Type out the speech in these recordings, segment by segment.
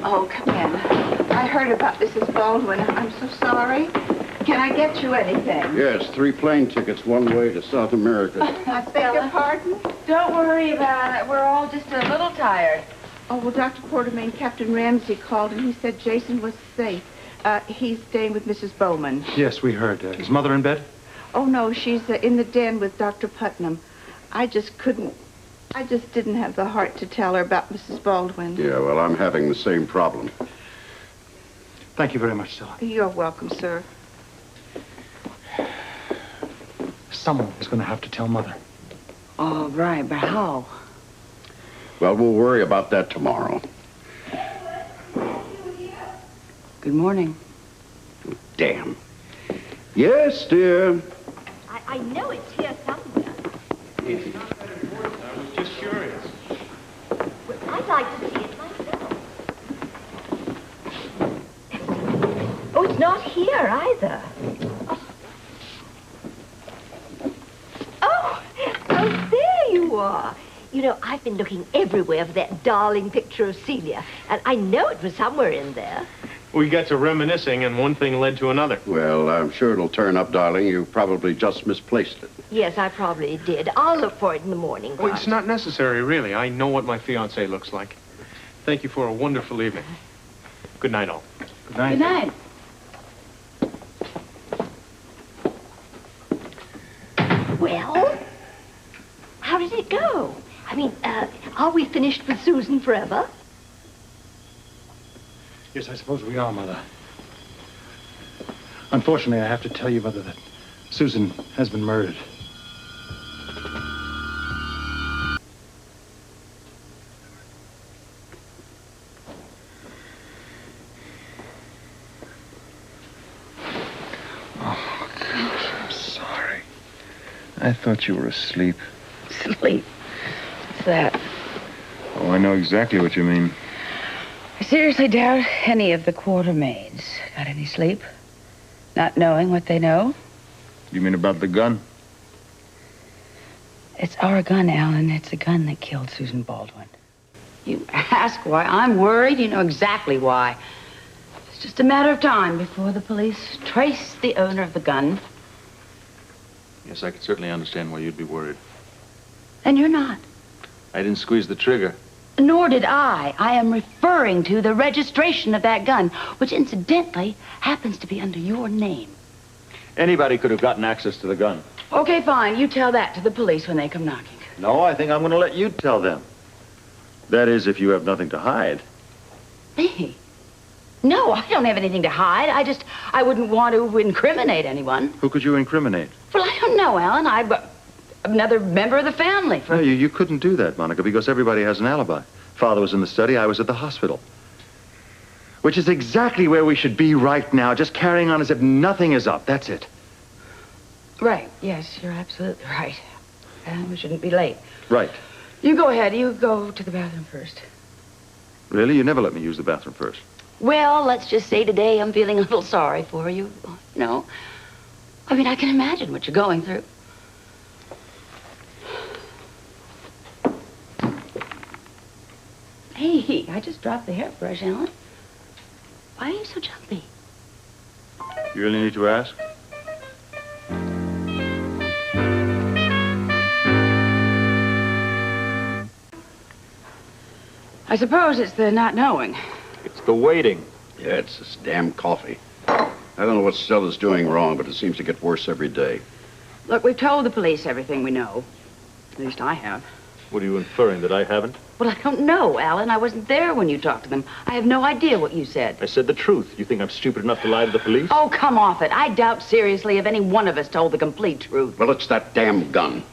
Oh, come in. I heard about Mrs. Baldwin. I'm so sorry. Can I get you anything? Yes, 3 plane tickets, one way to South America. I beg your pardon? Don't worry about it. We're all just a little tired. Oh, well, Dr. Quartermain, Captain Ramsey called, and he said Jason was safe. He's staying with Mrs. Bowman. Yes, we heard. Is Mother in bed? Oh, no, she's in the den with Dr. Putnam. I just didn't have the heart to tell her about Mrs. Baldwin. Yeah, well, I'm having the same problem. Thank you very much, Stella. You're welcome, sir. Someone is going to have to tell Mother. Oh, right, but how? Well, we'll worry about that tomorrow. Good morning. Damn. Yes, dear. I know it's here somewhere. It's not that important. I was just curious. Well, I'd like to see it myself. Oh, it's not here either. Oh, there you are. You know, I've been looking everywhere for that darling picture of Celia, and I know it was somewhere in there. We got to reminiscing, and one thing led to another. Well, I'm sure it'll turn up, darling. You probably just misplaced it. Yes, I probably did. I'll look for it in the morning. Well, it's not necessary, really. I know what my fiancé looks like. Thank you for a wonderful evening. Good night, all. Good night. Good night. Well, how did it go? I mean, are we finished with Susan forever? Yes, I suppose we are, Mother. Unfortunately, I have to tell you, Mother, that Susan has been murdered. Oh, gosh, I'm sorry. I thought you were asleep. Sleep. What's that? Oh, I know exactly what you mean. I seriously doubt any of the Quartermains got any sleep. Not knowing what they know. You mean about the gun? It's our gun, Alan. It's the gun that killed Susan Baldwin. You ask why I'm worried. You know exactly why. It's just a matter of time before the police trace the owner of the gun. Yes, I can certainly understand why you'd be worried. And you're not. I didn't squeeze the trigger. Nor did I. I am referring to the registration of that gun, which incidentally happens to be under your name. Anybody could have gotten access to the gun. Okay, fine. You tell that to the police when they come knocking. No, I think I'm going to let you tell them. That is, if you have nothing to hide. Me? No, I don't have anything to hide. I wouldn't want to incriminate anyone. Who could you incriminate? Well, I don't know, Alan. I'm another member of the family. No, you couldn't do that, Monica, because everybody has an alibi. Father was in the study, I was at the hospital. Which is exactly where we should be right now, just carrying on as if nothing is up. That's it. Right. Yes, you're absolutely right. And we shouldn't be late. Right. You go ahead. You go to the bathroom first. Really? You never let me use the bathroom first. Well, let's just say today I'm feeling a little sorry for you. You know, I mean, I can imagine what you're going through. Hey, I just dropped the hairbrush, Alan. Why are you so jumpy? You really need to ask? I suppose it's the not knowing. It's the waiting. Yeah, it's this damn coffee. I don't know what Stella's doing wrong, but it seems to get worse every day. Look, we've told the police everything we know. At least I have. What are you inferring, that I haven't? Well, I don't know, Alan. I wasn't there when you talked to them. I have no idea what you said. I said the truth. You think I'm stupid enough to lie to the police? Oh, come off it. I doubt seriously if any one of us told the complete truth. Well, it's that damn gun.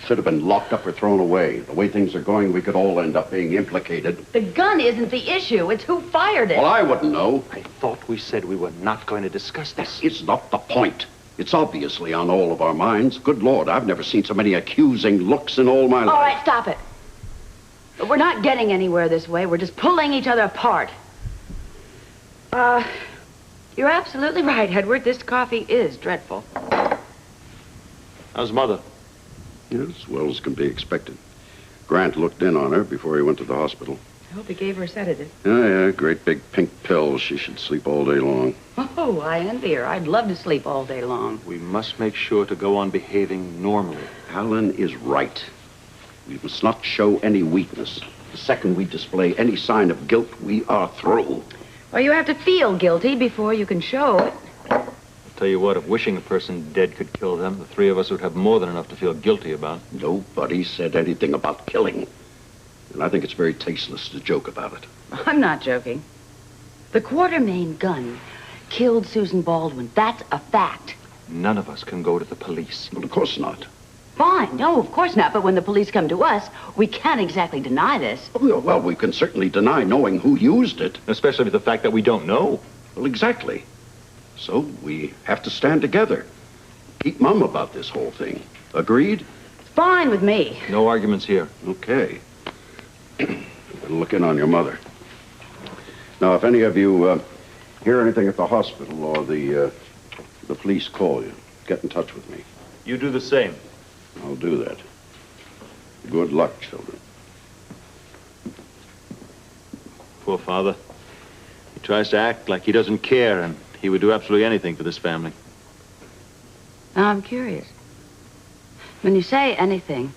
Should have been locked up or thrown away. The way things are going, we could all end up being implicated. The gun isn't the issue. It's who fired it. Well, I wouldn't know. I thought we said we were not going to discuss this. It's not the point. It's obviously on all of our minds. Good Lord, I've never seen so many accusing looks in all my life. All right, stop it. We're not getting anywhere this way. We're just pulling each other apart. You're absolutely right, Edward. This coffee is dreadful. How's Mother? Yes, as well as can be expected. Grant looked in on her before he went to the hospital. I hope he gave her a sedative. Oh, yeah, great big pink pills. She should sleep all day long. Oh, I envy her. I'd love to sleep all day long. We must make sure to go on behaving normally. Alan is right. We must not show any weakness. The second we display any sign of guilt, we are through. Well, you have to feel guilty before you can show it. I'll tell you what, if wishing a person dead could kill them, the three of us would have more than enough to feel guilty about. Nobody said anything about killing. And I think it's very tasteless to joke about it. I'm not joking. The Quartermain gun killed Susan Baldwin. That's a fact. None of us can go to the police. Well, of course not. Fine. No, of course not. But when the police come to us, we can't exactly deny this. Oh, well, we can certainly deny knowing who used it. Especially the fact that we don't know. Well, exactly. So we have to stand together. Keep mum about this whole thing. Agreed? Fine with me. No arguments here. Okay. We'll look in on your mother. Now, if any of you hear anything at the hospital or the police call you, get in touch with me. You do the same. I'll do that. Good luck, children. Poor father. He tries to act like he doesn't care, and he would do absolutely anything for this family. Now, I'm curious. When you say anything,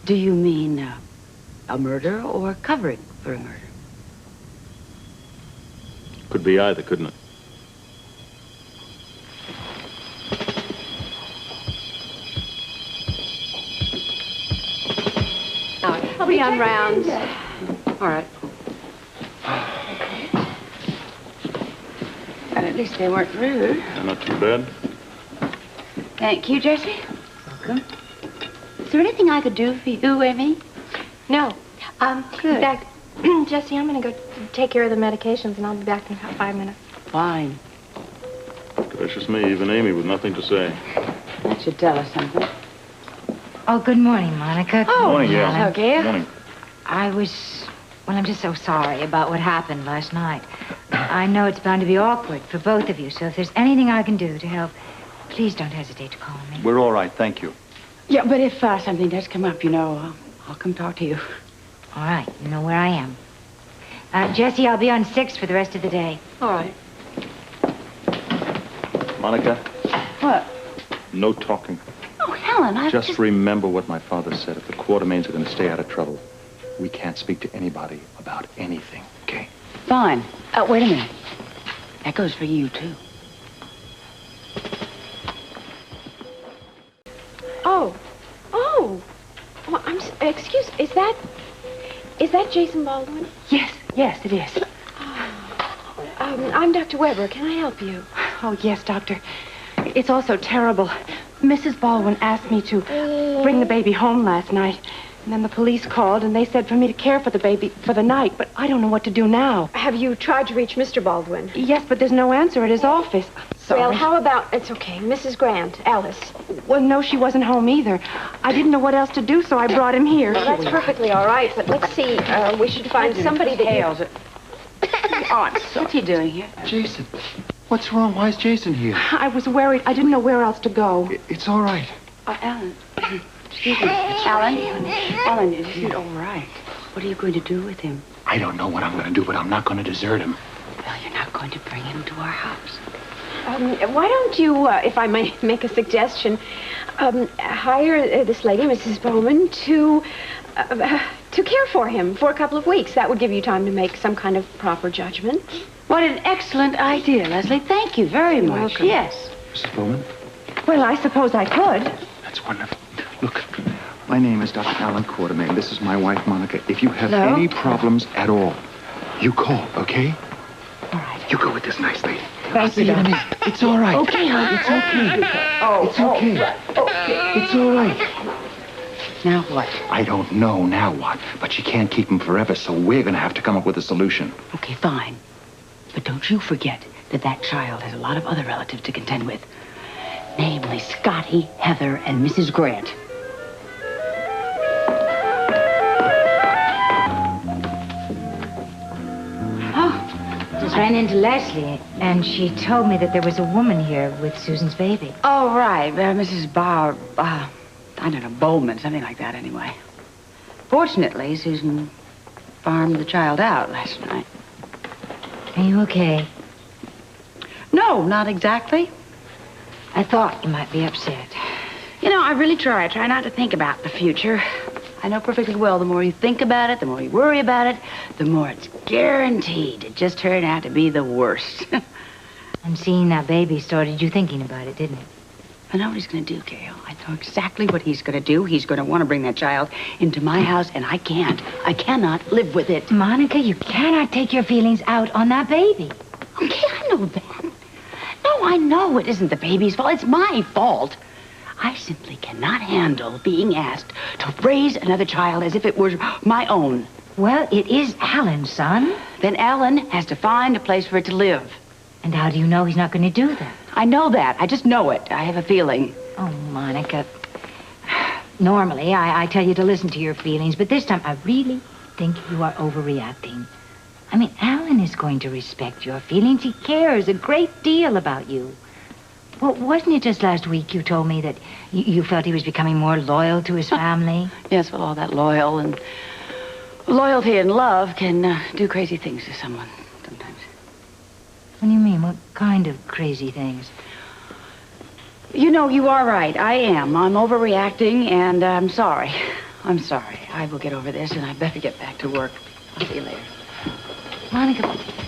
do you mean a murder or covering for a murder? Could be either, couldn't it? I'll be on rounds. All right. But at least they weren't rude. Not too bad. Thank you, Jessie. Welcome. Is there anything I could do for you, Amy? No. Good. In fact, Jesse, I'm going to go take care of the medications, and I'll be back in about 5 minutes. Fine. Gracious me, even Amy with nothing to say. That should tell us something. Oh, good morning, Monica. Oh, Morning, yeah. okay. Morning. I'm just so sorry about what happened last night. I know it's bound to be awkward for both of you, so if there's anything I can do to help, please don't hesitate to call me. We're all right, thank you. Yeah, but if something does come up, I'll come talk to you. All right, you know where I am. Jesse, I'll be on 6 for the rest of the day. All right. Monica, What? no talking. Oh, Helen, I Just remember what my father said. If the Quartermains are going to stay out of trouble, we can't speak to anybody about anything, okay? Fine. Wait a minute. That goes for you, too. Oh, excuse, is that Jason Baldwin? Yes, it is. I'm Dr. Weber. Can I help you? Oh, yes, Doctor. It's all so terrible. Mrs. Baldwin asked me to bring the baby home last night. And then the police called, and they said for me to care for the baby for the night. But I don't know what to do now. Have you tried to reach Mr. Baldwin? Yes, but there's no answer at his office. Sorry. Well, how about, it's okay, Mrs. Grant, Alice. Well, no, she wasn't home either. I didn't know what else to do, so I brought him here. Well, that's perfectly all right, but let's see. We should find somebody that Hails it. Oh, I'm sorry. What's he doing here? Jason, what's wrong? Why is Jason here? I was worried. I didn't know where else to go. It's all right. Alan. Excuse me. Alan, is it all right? What are you going to do with him? I don't know what I'm going to do, but I'm not going to desert him. Well, you're not going to bring him to our house. Why don't you, if I might make a suggestion, hire this lady, Mrs. Bowman, to care for him for a couple of weeks. That would give you time to make some kind of proper judgment. What an excellent idea, Leslie. Thank you very much. welcome. Yes. Mrs. Bowman? Well, I suppose I could. That's wonderful. Look, my name is Dr. Alan Quartermain. This is my wife, Monica. If you have Hello? any problems at all, you call, okay? All right. You go with this nice lady. Thank you, Doctor. It's all right. Okay, hon. It's okay. It's okay. It's all right. Now what? I don't know now what, but she can't keep him forever, so we're going to have to come up with a solution. Okay, fine. But don't you forget that that child has a lot of other relatives to contend with. Namely, Scotty, Heather, and Mrs. Grant. Just ran into Leslie, and she told me that there was a woman here with Susan's baby. Oh, right. Mrs. I don't know, Bowman, something like that anyway. Fortunately, Susan farmed the child out last night. Are you okay? No, not exactly. I thought you might be upset. You know, I really try. I try not to think about the future. I know perfectly well the more you think about it, the more you worry about it, the more it's guaranteed to just turn out to be the worst. And seeing that baby started you thinking about it, didn't it? I know what he's going to do, Gail. I know exactly what he's going to do. He's going to want to bring that child into my house, and I can't. I cannot live with it. Monica, you cannot take your feelings out on that baby. Okay, I know that. No, I know it isn't the baby's fault. It's my fault. I simply cannot handle being asked to raise another child as if it were my own. Well, it is Alan's son. Then Alan has to find a place for it to live. And how do you know he's not going to do that? I know that. I just know it. I have a feeling. Oh, Monica. Normally, I tell you to listen to your feelings, but this time I really think you are overreacting. I mean, Alan is going to respect your feelings. He cares a great deal about you. Well, wasn't it just last week you told me that you felt he was becoming more loyal to his family? Yes, well, all that loyalty and love can do crazy things to someone sometimes. What do you mean? What kind of crazy things? You know, you are right. I am. I'm overreacting, and I'm sorry. I'm sorry. I will get over this, and I better get back to work. I'll see you later. Monica...